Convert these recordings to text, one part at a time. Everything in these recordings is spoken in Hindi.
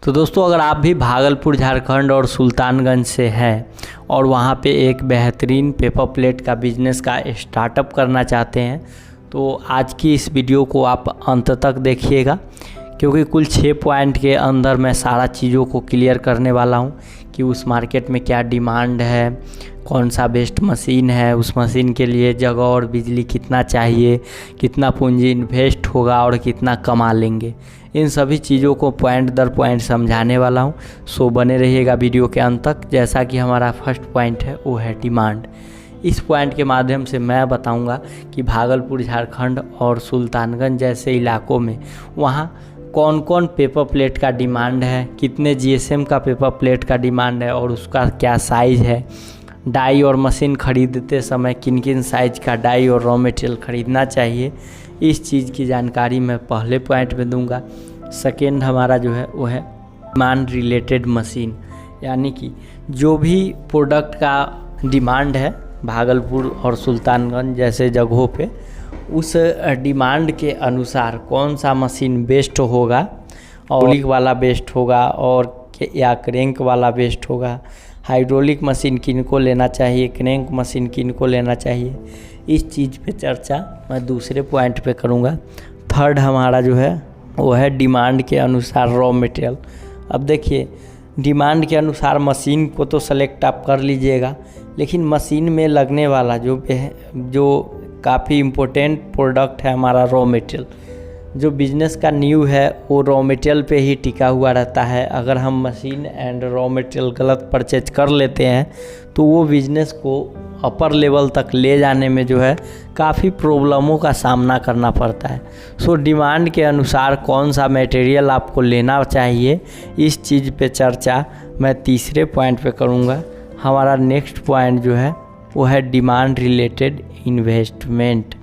तो दोस्तों, अगर आप भी भागलपुर झारखंड और सुल्तानगंज से हैं और वहाँ पे एक बेहतरीन पेपर प्लेट का बिज़नेस का स्टार्टअप करना चाहते हैं तो आज की इस वीडियो को आप अंत तक देखिएगा, क्योंकि कुल 6 पॉइंट के अंदर मैं सारा चीज़ों को क्लियर करने वाला हूँ कि उस मार्केट में क्या डिमांड है, कौन सा बेस्ट मशीन है, उस मशीन के लिए जगह और बिजली कितना चाहिए, कितना पूंजी इन्वेस्ट होगा और कितना कमा लेंगे। इन सभी चीज़ों को पॉइंट दर पॉइंट समझाने वाला हूँ। सो बने रहिएगा वीडियो के अंत तक। जैसा कि हमारा फर्स्ट पॉइंट है वो है डिमांड। इस पॉइंट के माध्यम से मैं बताऊंगा कि भागलपुर झारखंड और सुल्तानगंज जैसे इलाकों में वहाँ कौन कौन पेपर प्लेट का डिमांड है, कितने जीएसएम का पेपर प्लेट का डिमांड है और उसका क्या साइज़ है। डाई और मशीन ख़रीदते समय किन किन साइज़ का डाई और रॉ मटेरियल ख़रीदना चाहिए, इस चीज़ की जानकारी मैं पहले पॉइंट में दूंगा। सेकेंड हमारा जो है वो है डिमांड रिलेटेड मशीन, यानी कि जो भी प्रोडक्ट का डिमांड है भागलपुर और सुल्तानगंज जैसे जगहों पे, उस डिमांड के अनुसार कौन सा मशीन बेस्ट होगा, हाइड्रोलिक वाला बेस्ट होगा और या क्रैंक वाला बेस्ट होगा, हाइड्रोलिक मशीन किन को लेना चाहिए, क्रैंक मशीन किन को लेना चाहिए, इस चीज़ पे चर्चा मैं दूसरे पॉइंट पे करूँगा। थर्ड हमारा जो है वो है डिमांड के अनुसार रॉ मटेरियल। अब देखिए, डिमांड के अनुसार मशीन को तो सेलेक्ट आप कर लीजिएगा, लेकिन मशीन में लगने वाला जो काफ़ी इम्पोर्टेंट प्रोडक्ट है हमारा रॉ मटेरियल। जो बिज़नेस का न्यू है वो रॉ मटेरियल पे ही टिका हुआ रहता है। अगर हम मशीन एंड रॉ मटेरियल गलत परचेज कर लेते हैं तो वो बिज़नेस को अपर लेवल तक ले जाने में जो है काफ़ी प्रॉब्लमों का सामना करना पड़ता है। सो डिमांड के अनुसार कौन सा मटेरियल आपको लेना चाहिए, इस चीज़ पे चर्चा मैं तीसरे पॉइंट पे करूँगा। हमारा नेक्स्ट पॉइंट जो है वो है डिमांड रिलेटेड इन्वेस्टमेंट,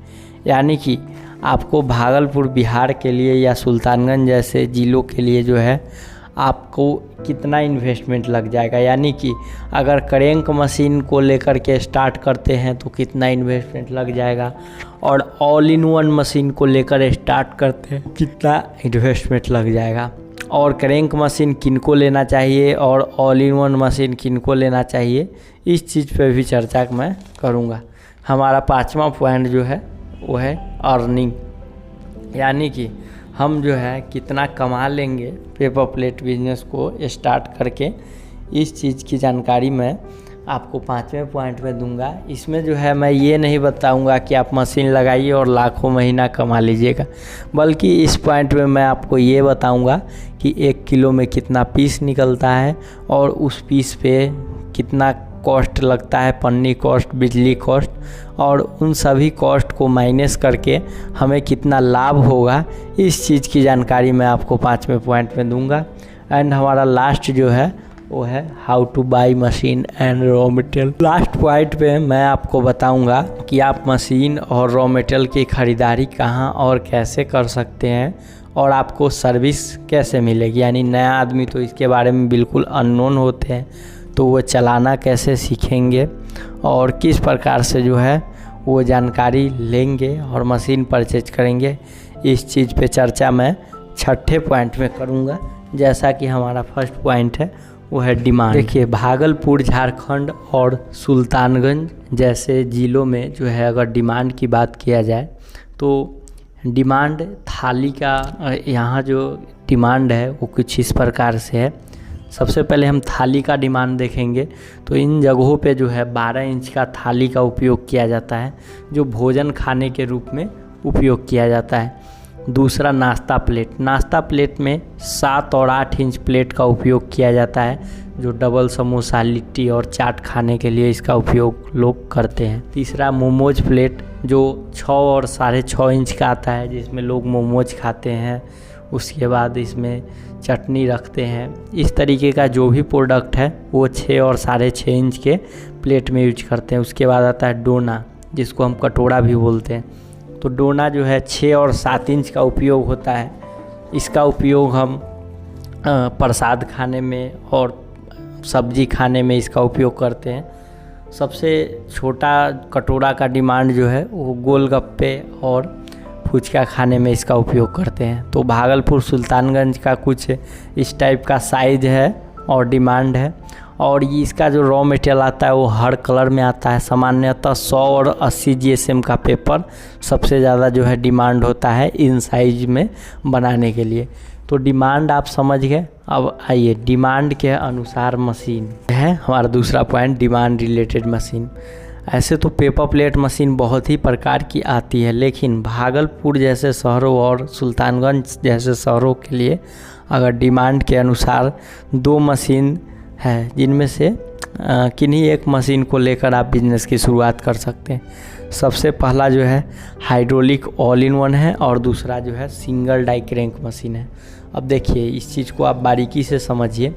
यानी कि आपको भागलपुर बिहार के लिए या सुल्तानगंज जैसे ज़िलों के लिए जो है आपको कितना इन्वेस्टमेंट लग जाएगा। यानी कि अगर क्रैंक मशीन को लेकर के स्टार्ट करते हैं तो कितना इन्वेस्टमेंट लग जाएगा, और ऑल इन वन मशीन को लेकर स्टार्ट करते हैं कितना इन्वेस्टमेंट लग जाएगा, और क्रैंक मशीन किन को लेना चाहिए और ऑल इन वन मशीन किन को लेना चाहिए, इस चीज़ पे भी चर्चा मैं करूँगा। हमारा 5वां पॉइंट जो है वो है अर्निंग, यानी कि हम जो है कितना कमा लेंगे पेपर प्लेट बिजनेस को स्टार्ट करके, इस चीज़ की जानकारी मैं आपको 5वें पॉइंट में दूंगा। इसमें जो है मैं ये नहीं बताऊंगा कि आप मशीन लगाइए और लाखों महीना कमा लीजिएगा, बल्कि इस पॉइंट में मैं आपको ये बताऊंगा कि 1 किलो में कितना पीस निकलता है और उस पीस पे कितना कॉस्ट लगता है, पन्नी कॉस्ट, बिजली कॉस्ट, और उन सभी कॉस्ट को माइनस करके हमें कितना लाभ होगा, इस चीज़ की जानकारी मैं आपको 5वें पॉइंट में दूंगा। एंड हमारा लास्ट जो है वो है how two by machine and raw material. Last point पे मैं आपको बताऊंगा कि आप मशीन और रॉ मटेरियल की ख़रीदारी कहाँ और कैसे कर सकते हैं और आपको सर्विस कैसे मिलेगी। यानी नया आदमी तो इसके बारे में बिल्कुल अननोन होते हैं, तो वो चलाना कैसे सीखेंगे और किस प्रकार से जो है वो जानकारी लेंगे और मशीन परचेज करेंगे, इस चीज़ पे चर्चा मैं 6ठे पॉइंट में करूँगा। जैसा कि हमारा फर्स्ट पॉइंट है वो है डिमांड। देखिए, भागलपुर झारखंड और सुल्तानगंज जैसे ज़िलों में जो है अगर डिमांड की बात किया जाए तो डिमांड थाली का यहाँ जो डिमांड है वो कुछ इस प्रकार से है। सबसे पहले हम थाली का डिमांड देखेंगे तो इन जगहों पे जो है 12 इंच का थाली का उपयोग किया जाता है, जो भोजन खाने के रूप में उपयोग किया जाता है। दूसरा नाश्ता प्लेट, नाश्ता प्लेट में 7 और 8 इंच प्लेट का उपयोग किया जाता है, जो डबल समोसा, लिट्टी और चाट खाने के लिए इसका उपयोग लोग करते हैं। तीसरा मोमोज प्लेट, जो 6 और 6.5 इंच का आता है, जिसमें लोग मोमोज खाते हैं, उसके बाद इसमें चटनी रखते हैं। इस तरीके का जो भी प्रोडक्ट है वो 6 और 6.5 इंच के प्लेट में यूज करते हैं। उसके बाद आता है डोना, जिसको हम कटोरा भी बोलते हैं। तो डोना जो है 6 और 7 इंच का उपयोग होता है। इसका उपयोग हम प्रसाद खाने में और सब्जी खाने में इसका उपयोग करते हैं। सबसे छोटा कटोरा का डिमांड जो है वो गोलगप्पे और फुचका खाने में इसका उपयोग करते हैं। तो भागलपुर सुल्तानगंज का कुछ इस टाइप का साइज है और डिमांड है। और ये इसका जो रॉ मटेरियल आता है वो हर कलर में आता है। सामान्यतः 100 और 80 GSM का पेपर सबसे ज़्यादा जो है डिमांड होता है इन साइज में बनाने के लिए। तो डिमांड आप समझ गए। अब आइए डिमांड के अनुसार मशीन है हमारा दूसरा पॉइंट, डिमांड रिलेटेड मशीन। ऐसे तो पेपर प्लेट मशीन बहुत ही प्रकार की आती है, लेकिन भागलपुर जैसे शहरों और सुल्तानगंज जैसे शहरों के लिए अगर डिमांड के अनुसार 2 मशीन है, जिनमें से किन्हीं एक मशीन को लेकर आप बिज़नेस की शुरुआत कर सकते हैं। सबसे पहला जो है हाइड्रोलिक ऑल इन वन है और दूसरा जो है सिंगल डाई क्रैंक मशीन है। अब देखिए इस चीज़ को आप बारीकी से समझिए।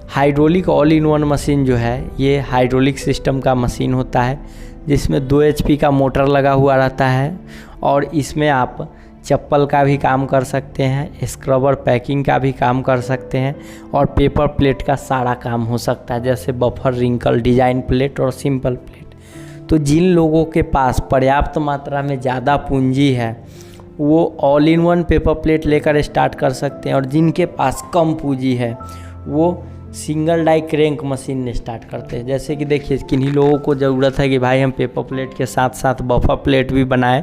Hydraulic all in one machine जो है ये हाइड्रोलिक सिस्टम का मशीन होता है, जिसमें 2 HP का मोटर लगा हुआ रहता है और इसमें आप चप्पल का भी काम कर सकते हैं, स्क्रबर पैकिंग का भी काम कर सकते हैं और पेपर प्लेट का सारा काम हो सकता है, जैसे बफर, रिंकल, डिजाइन प्लेट और सिंपल प्लेट। तो जिन लोगों के पास पर्याप्त मात्रा में ज़्यादा पूंजी है वो all in one paper plate लेकर स्टार्ट कर सकते हैं, और जिनके पास कम पूंजी है वो single die crank machine start करते हैं। जैसे कि देखिए किन्हीं लोगों को ज़रूरत है कि भाई हम पेपर प्लेट के साथ साथ बफर प्लेट भी बनाएं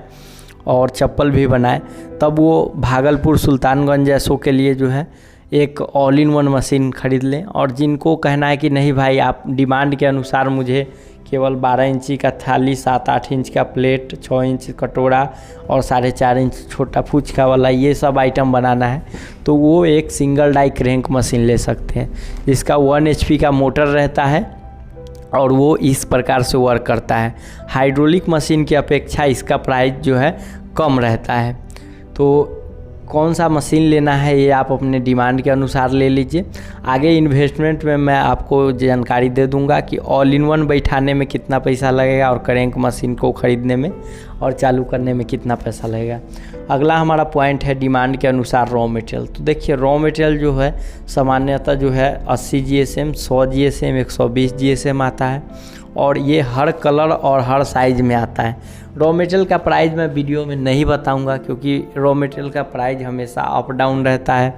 और चप्पल भी बनाए, तब वो भागलपुर सुल्तानगंज जैसों के लिए जो है एक ऑल इन वन मशीन ख़रीद लें। और जिनको कहना है कि नहीं भाई आप डिमांड के अनुसार मुझे केवल 12 इंची का थाली, 7-8 इंच का प्लेट, 6 इंच कटोरा और 4.5 इंच छोटा फुचका वाला ये सब आइटम बनाना है, तो वो एक सिंगल डाई क्रैंक मशीन ले सकते हैं, जिसका 1 HP का मोटर रहता है और वो इस प्रकार से वर्क करता है। हाइड्रोलिक मशीन की अपेक्षा इसका प्राइस जो है कम रहता है। तो कौन सा मशीन लेना है ये आप अपने डिमांड के अनुसार ले लीजिए। आगे इन्वेस्टमेंट में मैं आपको जानकारी दे दूंगा कि ऑल इन वन बैठाने में कितना पैसा लगेगा और क्रैंक मशीन को ख़रीदने में और चालू करने में कितना पैसा लगेगा। अगला हमारा पॉइंट है डिमांड के अनुसार रॉ मटेरियल। तो देखिए रॉ मटेरियल जो है सामान्यतः जो है 80 GSM, 100 GSM, 120 GSM आता है और ये हर कलर और हर साइज़ में आता है। रॉ मटेरियल का प्राइस मैं वीडियो में नहीं बताऊंगा, क्योंकि रॉ मटेरियल का प्राइस हमेशा अप डाउन रहता है,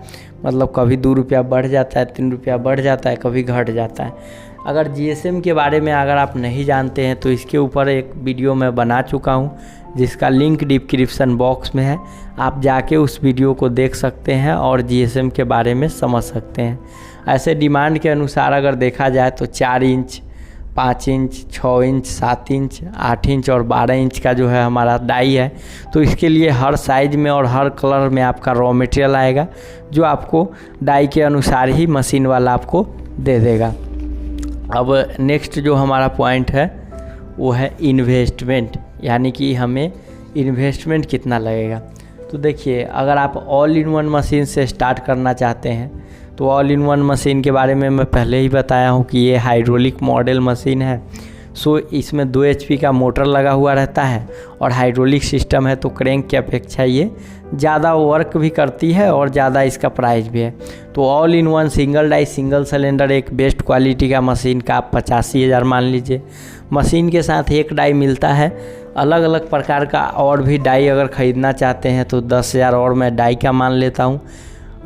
मतलब कभी 2 रुपया बढ़ जाता है, 3 रुपया बढ़ जाता है, कभी घट जाता है। अगर GSM के बारे में अगर आप नहीं जानते हैं तो इसके ऊपर एक वीडियो मैं बना चुका हूँ, जिसका लिंक डिस्क्रिप्शन बॉक्स में है, आप जाके उस वीडियो को देख सकते हैं और GSM के बारे में समझ सकते हैं। ऐसे डिमांड के अनुसार अगर देखा जाए तो 4 inch, 5 inch, 6 inch, 7 inch, 8 inch और 12 इंच का जो है हमारा डाई है। तो इसके लिए हर साइज़ में और हर कलर में आपका रॉ मटेरियल आएगा, जो आपको डाई के अनुसार ही मशीन वाला आपको दे देगा। अब नेक्स्ट जो हमारा पॉइंट है वो है इन्वेस्टमेंट, यानी कि हमें इन्वेस्टमेंट कितना लगेगा। तो देखिए अगर आप ऑल इन वन मशीन से स्टार्ट करना चाहते हैं तो ऑल इन वन मशीन के बारे में मैं पहले ही बताया हूँ कि ये हाइड्रोलिक मॉडल मशीन है। सो इसमें 2 HP का मोटर लगा हुआ रहता है और हाइड्रोलिक सिस्टम है, तो क्रैंक की अपेक्षा ये ज़्यादा वर्क भी करती है और ज़्यादा इसका प्राइस भी है। तो all in one single die single cylinder एक बेस्ट क्वालिटी का मशीन का आप 85,000 मान लीजिए। मशीन के साथ एक डाई मिलता है। अलग अलग प्रकार का और भी डाई अगर ख़रीदना चाहते हैं तो 10,000 और मैं डाई का मान लेता हूँ।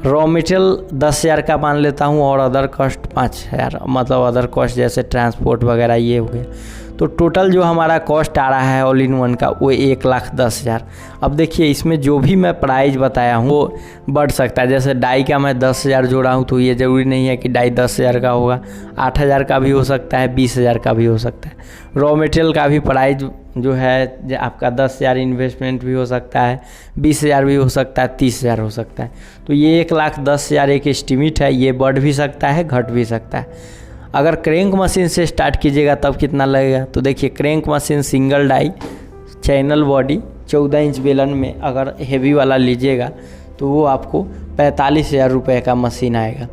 रॉ मटेरियल 10,000 का मान लेता हूँ और अदर कॉस्ट 5,000, मतलब अदर कॉस्ट जैसे ट्रांसपोर्ट वगैरह ये हो गया। तो टोटल जो हमारा कॉस्ट आ रहा है ऑल इन वन का वो 1,10,000। अब देखिए इसमें जो भी मैं प्राइस बताया हूँ वो बढ़ सकता है। जैसे डाई का मैं 10,000 जोड़ा हूँ तो ये ज़रूरी नहीं है कि डाई 10,000 का होगा, 8,000 का भी हो सकता है, 20,000 का भी हो सकता है। रॉ मटेरियल का भी प्राइस जो है आपका 10,000 इन्वेस्टमेंट भी हो सकता है, 20,000 भी हो सकता है, 30,000 हो सकता है। तो ये 1,10,000 एक एस्टीमेट है, ये बढ़ भी सकता है, घट भी सकता है। अगर क्रैंक मशीन से स्टार्ट कीजिएगा तब कितना लगेगा, तो देखिए crank machine single die channel body 14 inch बेलन में अगर हेवी वाला लीजिएगा तो वो आपको 45,000 रुपये का मशीन आएगा।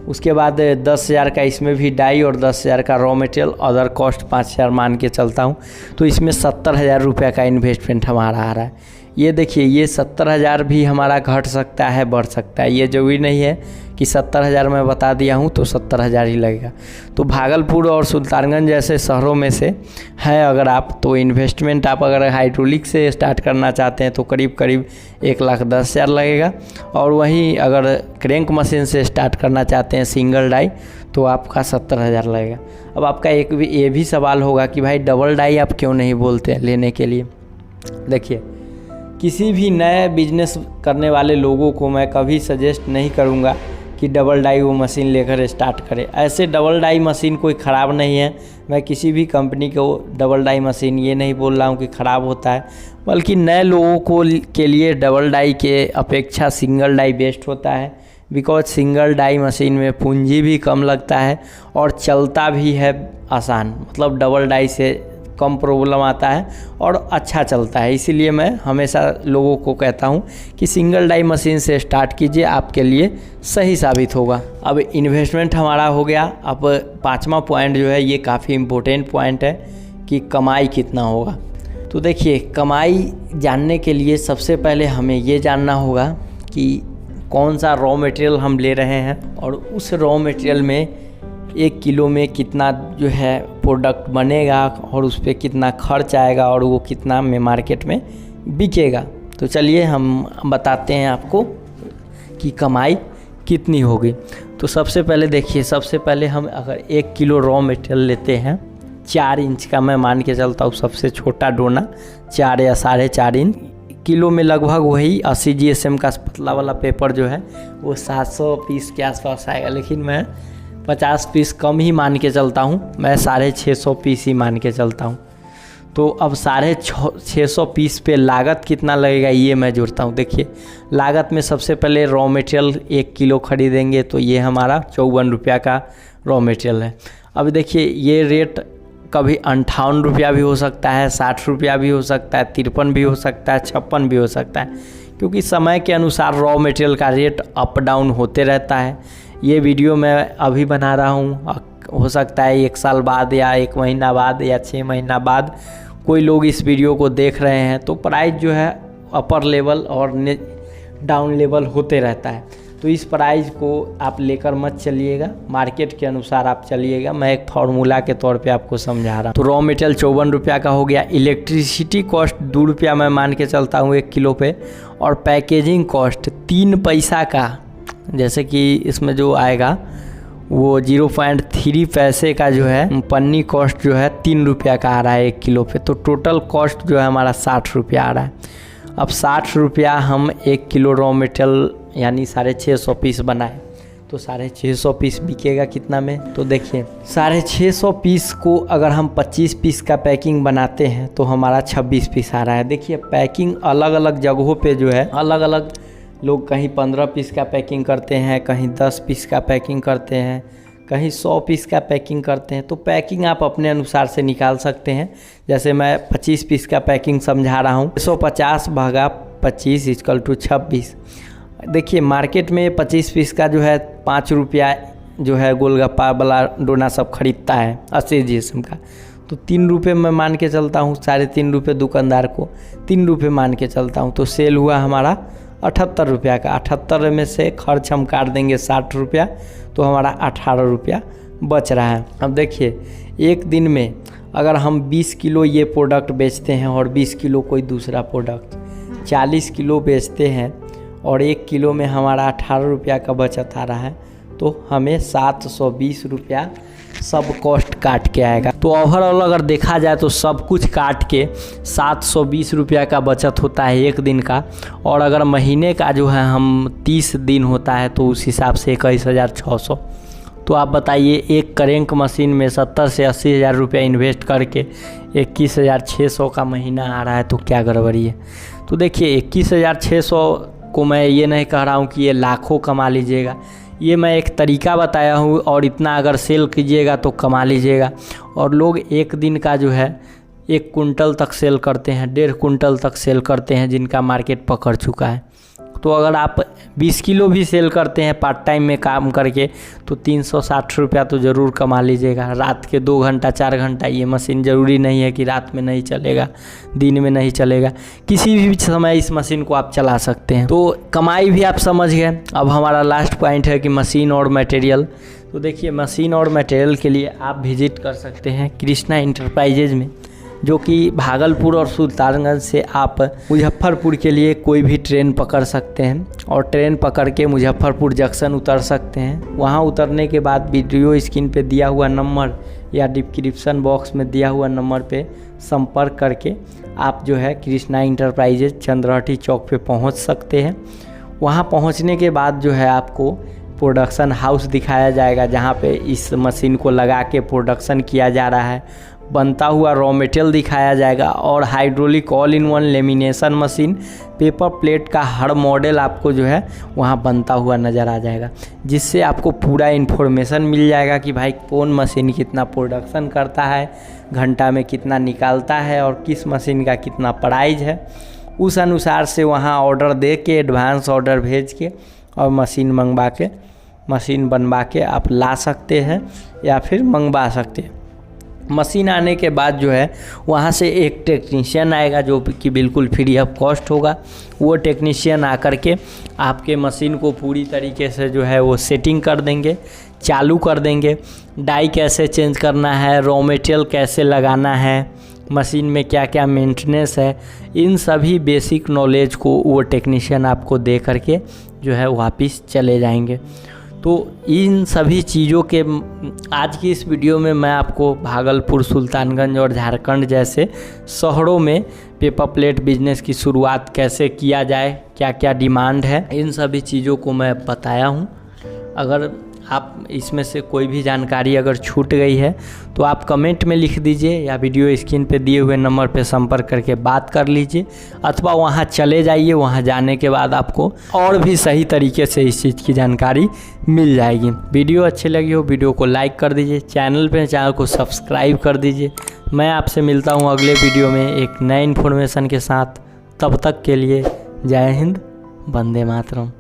उसके बाद 10,000 का इसमें भी डाई और 10,000 का रॉ मटेरियल, अदर कॉस्ट 5,000 मान के चलता हूँ, तो इसमें 70,000 रुपये का इन्वेस्टमेंट हमारा आ रहा है। ये देखिए ये 70,000 भी हमारा घट सकता है, बढ़ सकता है। ये जरूरी नहीं है कि 70,000 मैं बता दिया हूँ तो 70,000 ही लगेगा। तो भागलपुर और सुल्तानगंज जैसे शहरों में से है अगर आप, तो इन्वेस्टमेंट आप अगर हाइड्रोलिक से स्टार्ट करना चाहते हैं तो करीब 1,10,000 लगेगा। और वहीं अगर क्रैंक मशीन से स्टार्ट करना चाहते हैं सिंगल डाई तो आपका 70,000 लगेगा। अब आपका ये भी सवाल होगा कि भाई डबल डाई आप क्यों नहीं बोलते हैं लेने के लिए। देखिए, किसी भी नए बिजनेस करने वाले लोगों को मैं कभी सजेस्ट नहीं करूंगा कि डबल डाई वो मशीन लेकर स्टार्ट करें। ऐसे डबल डाई मशीन कोई ख़राब नहीं है, मैं किसी भी कंपनी को डबल डाई मशीन ये नहीं बोल रहा हूँ कि ख़राब होता है, बल्कि नए लोगों के लिए डबल डाई के अपेक्षा सिंगल डाई बेस्ट होता है। बिकॉज सिंगल डाई मशीन में पूंजी भी कम लगता है और चलता भी है आसान, मतलब डबल डाई से कम प्रॉब्लम आता है और अच्छा चलता है। इसीलिए मैं हमेशा लोगों को कहता हूं कि सिंगल डाई मशीन से स्टार्ट कीजिए, आपके लिए सही साबित होगा। अब इन्वेस्टमेंट हमारा हो गया। अब 5वां पॉइंट जो है ये काफ़ी इम्पोर्टेंट पॉइंट है कि कमाई कितना होगा। तो देखिए, कमाई जानने के लिए सबसे पहले हमें ये जानना होगा कि कौन सा रॉ मटेरियल हम ले रहे हैं और उस रॉ मटेरियल में 1 किलो में कितना जो है प्रोडक्ट बनेगा और उस पर कितना खर्च आएगा और वो कितना में मार्केट में बिकेगा। तो चलिए हम बताते हैं आपको कि कमाई कितनी होगी। तो सबसे पहले देखिए, सबसे पहले हम अगर 1 किलो रॉ मटेरियल लेते हैं 4 इंच का, मैं मान के चलता हूँ सबसे छोटा डोना 4 या 4.5 इंच, किलो में लगभग वही 80 GSM का पतला वाला पेपर जो है वो 700 पीस के आसपास आएगा, लेकिन मैं 50 पीस कम ही मान के चलता हूँ, मैं 650 पीस ही मान के चलता हूँ। तो अब 650 पीस पे लागत कितना लगेगा ये मैं जोड़ता हूँ। देखिए, लागत में सबसे पहले रॉ मटेरियल 1 किलो खरीदेंगे तो ये हमारा 54 रुपया का रॉ मटेरियल है। अब देखिए, ये रेट कभी 58 रुपया भी हो सकता है, 60 रुपया भी हो सकता है, 53 भी हो सकता है, 56 भी हो सकता है, क्योंकि समय के अनुसार रॉ मटेरियल का रेट अप डाउन होते रहता है। ये वीडियो मैं अभी बना रहा हूँ, हो सकता है 1 साल बाद या 1 महीना बाद या 6 महीना बाद कोई लोग इस वीडियो को देख रहे हैं, तो प्राइस जो है अपर लेवल और डाउन लेवल होते रहता है। तो इस प्राइस को आप लेकर मत चलिएगा, मार्केट के अनुसार आप चलिएगा। मैं एक फार्मूला के तौर पे आपको समझा रहा हूँ। तो रॉ मटेरियल 54 रुपया का हो गया। इलेक्ट्रिसिटी कॉस्ट 2 रुपया मैं मान के चलता हूँ 1 किलो पे, और पैकेजिंग कॉस्ट 3 पैसा का, जैसे कि इसमें जो आएगा वो 0.3 पैसे का जो है पन्नी कॉस्ट जो है 3 रुपया का आ रहा है 1 किलो पे। तो टोटल कॉस्ट जो है हमारा 60 रुपया आ रहा है। अब 60 रुपया हम 1 किलो रॉ मटेरियल यानी 650 पीस बनाए तो 650 पीस बिकेगा कितना में। तो देखिए, 650 पीस को अगर हम 25 पीस का पैकिंग बनाते हैं तो हमारा 26 पीस आ रहा है। देखिए, पैकिंग अलग अलग जगहों पे जो है अलग अलग लोग, कहीं 15 पीस का पैकिंग करते हैं, कहीं 10 पीस का पैकिंग करते हैं, कहीं 100 पीस का पैकिंग करते हैं। तो पैकिंग आप अपने अनुसार से निकाल सकते हैं। जैसे मैं 25 पीस का पैकिंग समझा रहा हूँ, 150 भागा 25 इक्वल टू 26। देखिए, मार्केट में 25 पीस का जो है 5 रुपया जो है गोलगप्पा वाला डोना सब खरीदता है 80 GSM का, तो 3 रुपये मैं मान के चलता हूँ, 3.5 रुपये दुकानदार को 3 रुपये मान के चलता हूँ, तो सेल हुआ हमारा 78 रुपया का। 78 में से खर्च हम काट देंगे 60 रुपया, तो हमारा 18 रुपया बच रहा है। अब देखिए, एक दिन में अगर हम 20 किलो ये प्रोडक्ट बेचते हैं और 20 किलो कोई दूसरा प्रोडक्ट, 40 किलो बेचते हैं और 1 किलो में हमारा 18 रुपया का बचत आ रहा है, तो हमें 720 रुपया सब कॉस्ट काट के आएगा। तो ओवरऑल अगर देखा जाए तो सब कुछ काट के 720 रुपया का बचत होता है एक दिन का। और अगर महीने का जो है हम 30 दिन होता है तो उस हिसाब से 21,600। तो आप बताइए, एक क्रैंक मशीन में 70 से 80 हज़ार रुपया इन्वेस्ट करके 21,600 का महीना आ रहा है, तो क्या गड़बड़ी है। तो देखिए, 21,600 को मैं ये नहीं कह रहा हूँ कि ये लाखों कमा लीजिएगा, ये मैं एक तरीका बताया हूँ, और इतना अगर सेल कीजिएगा तो कमा लीजिएगा। और लोग एक दिन का जो है 1 कुंटल तक सेल करते हैं, 1.5 कुंटल तक सेल करते हैं, जिनका मार्केट पकड़ चुका है। तो अगर आप 20 किलो भी सेल करते हैं पार्ट टाइम में काम करके तो 360 रुपया तो ज़रूर कमा लीजिएगा। रात के 2 घंटा 4 घंटा, ये मशीन ज़रूरी नहीं है कि रात में नहीं चलेगा, दिन में नहीं चलेगा, किसी भी समय इस मशीन को आप चला सकते हैं। तो कमाई भी आप समझ गए। अब हमारा लास्ट पॉइंट है कि मशीन और मटेरियल। तो देखिए, मशीन और मटेरियल के लिए आप विजिट कर सकते हैं कृष्णा इंटरप्राइजेज में, जो कि भागलपुर और सुल्तानगंज से आप मुजफ्फरपुर के लिए कोई भी ट्रेन पकड़ सकते हैं और ट्रेन पकड़ के मुजफ्फरपुर जंक्शन उतर सकते हैं। वहां उतरने के बाद वीडियो स्क्रीन पे दिया हुआ नंबर या डिस्क्रिप्शन बॉक्स में दिया हुआ नंबर पे संपर्क करके आप जो है कृष्णा इंटरप्राइजेज चंद्रहटी चौक पे पहुंच सकते हैं। वहां पहुंचने के बाद जो है आपको प्रोडक्शन हाउस दिखाया जाएगा, जहां पे इस मशीन को लगा के प्रोडक्शन किया जा रहा है। बनता हुआ रॉ मटेरियल दिखाया जाएगा और hydraulic all in one lamination machine, paper plate का हर मॉडल आपको जो है वहाँ बनता हुआ नज़र आ जाएगा, जिससे आपको पूरा इन्फॉर्मेशन मिल जाएगा कि भाई कौन मशीन कितना प्रोडक्शन करता है, घंटा में कितना निकालता है और किस मशीन का कितना प्राइस है। उस अनुसार से वहाँ ऑर्डर दे के, एडवांस ऑर्डर भेज के और मशीन मंगवा के, मशीन बनवा के आप ला सकते हैं या फिर मंगवा सकते हैं। मशीन आने के बाद जो है वहाँ से एक टेक्नीशियन आएगा जो कि बिल्कुल फ्री ऑफ कॉस्ट होगा। वो टेक्नीशियन आकर के आपके मशीन को पूरी तरीके से जो है वो सेटिंग कर देंगे, चालू कर देंगे। डाई कैसे चेंज करना है, रॉ मटेरियल कैसे लगाना है, मशीन में क्या क्या मेंटेनेंस है, इन सभी बेसिक नॉलेज को वो टेक्नीशियन आपको दे करके जो है वापस चले जाएंगे। तो इन सभी चीज़ों के आज की इस वीडियो में मैं आपको भागलपुर, सुल्तानगंज और झारखंड जैसे शहरों में पेपर प्लेट बिजनेस की शुरुआत कैसे किया जाए, क्या क्या डिमांड है, इन सभी चीज़ों को मैं बताया हूँ। अगर आप इसमें से कोई भी जानकारी अगर छूट गई है तो आप कमेंट में लिख दीजिए या वीडियो स्क्रीन पे दिए हुए नंबर पे संपर्क करके बात कर लीजिए, अथवा वहाँ चले जाइए। वहाँ जाने के बाद आपको और भी सही तरीके से इस चीज़ की जानकारी मिल जाएगी। वीडियो अच्छी लगी हो वीडियो को लाइक कर दीजिए, चैनल को सब्सक्राइब कर दीजिए। मैं आपसे मिलता हूँ अगले वीडियो में एक नए इन्फॉर्मेशन के साथ। तब तक के लिए जय हिंद, वंदे मातरम।